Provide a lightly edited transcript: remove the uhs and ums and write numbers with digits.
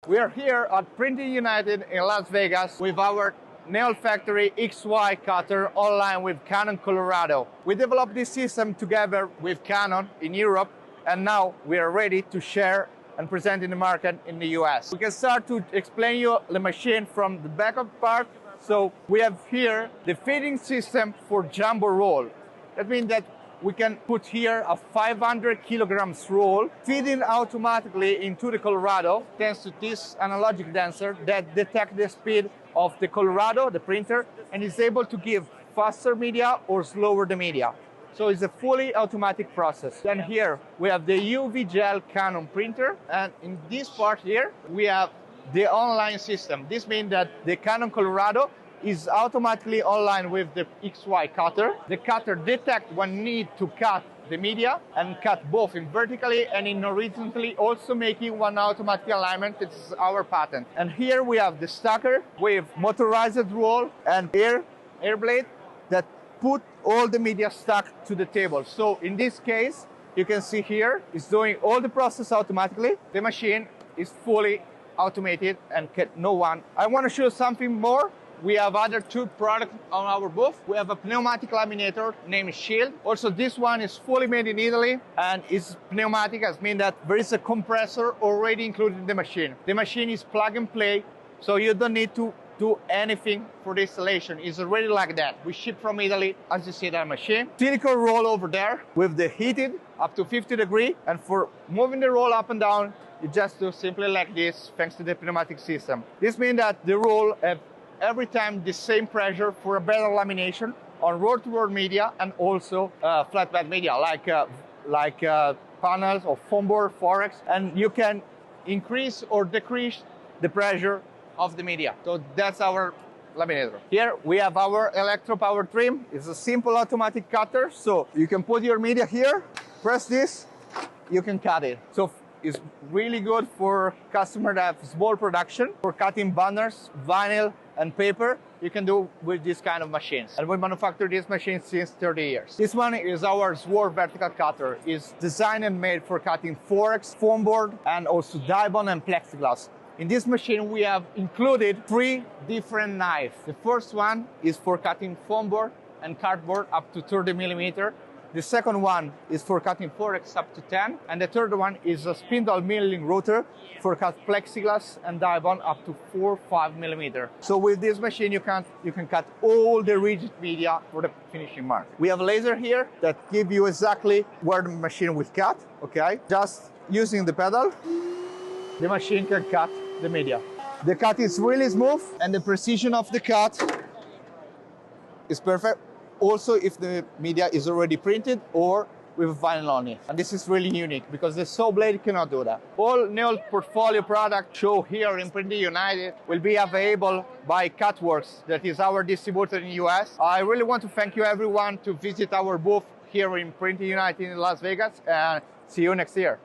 We are here at Printing United in Las Vegas with our Neolt Factory XY cutter online with Canon Colorado. We developed this system together with Canon in Europe, and now we are ready to share and present in the market in the US. We can start to explain you the machine from the back of the part. So we have here the feeding system for jumbo roll. That means that we can put here a 500 kilograms roll, feeding automatically into the Colorado, thanks to this analogic dancer that detects the speed of the Colorado, the printer, and is able to give faster media or slower the media. So it's a fully automatic process. Then here we have the UV gel Canon printer, and in this part here we have the online system. This means that the Canon Colorado is automatically online with the XY cutter. The cutter detects when need to cut the media and cut both in vertically and in horizontally, also making one automatic alignment. This is our patent. And here we have the stacker with motorized roll and air blade that put all the media stacked to the table. So in this case, you can see here, it's doing all the process automatically. The machine is fully automated and no one. I want to show something more. We have other two products on our booth. We have a pneumatic laminator named Shield. Also, this one is fully made in Italy and is pneumatic, as means that there is a compressor already included in the machine. The machine is plug and play, so you don't need to do anything for the installation. It's already like that. We ship from Italy, as you see that machine. Silicone roll over there with the heated up to 50 degrees. And for moving the roll up and down, you just do simply like this, thanks to the pneumatic system. This means that the roll have every time the same pressure for a better lamination on roll-to-roll media and also flatbed media like panels or foam board, Forex, and you can increase or decrease the pressure of the media. So that's our laminator. Here we have our Electro Power Trim. It's a simple automatic cutter, so you can put your media here, press this, you can cut it. So it's really good for customers that have small production, for cutting banners, vinyl, and paper. You can do with this kind of machines. And we manufacture this machine since 30 years. This one is our Sword vertical cutter. It's designed and made for cutting Forex, foam board, and also Dibond and plexiglass. In this machine, we have included 3 different knives. The first one is for cutting foam board and cardboard up to 30 millimeter. The second one is for cutting Forex up to 10. And the third one is a spindle milling router for cut plexiglass and Dibond up to 4 or 5 millimeter. So with this machine, you can cut all the rigid media for the finishing mark. We have a laser here that gives you exactly where the machine will cut, okay? Just using the pedal, the machine can cut the media. The cut is really smooth and the precision of the cut is perfect. Also, if the media is already printed or with vinyl on it. And this is really unique because the saw blade cannot do that. All Neolt portfolio products shown here in Printing United will be available by Cutworks, that is our distributor in the US. I really want to thank you everyone to visit our booth here in Printing United in Las Vegas, and see you next year.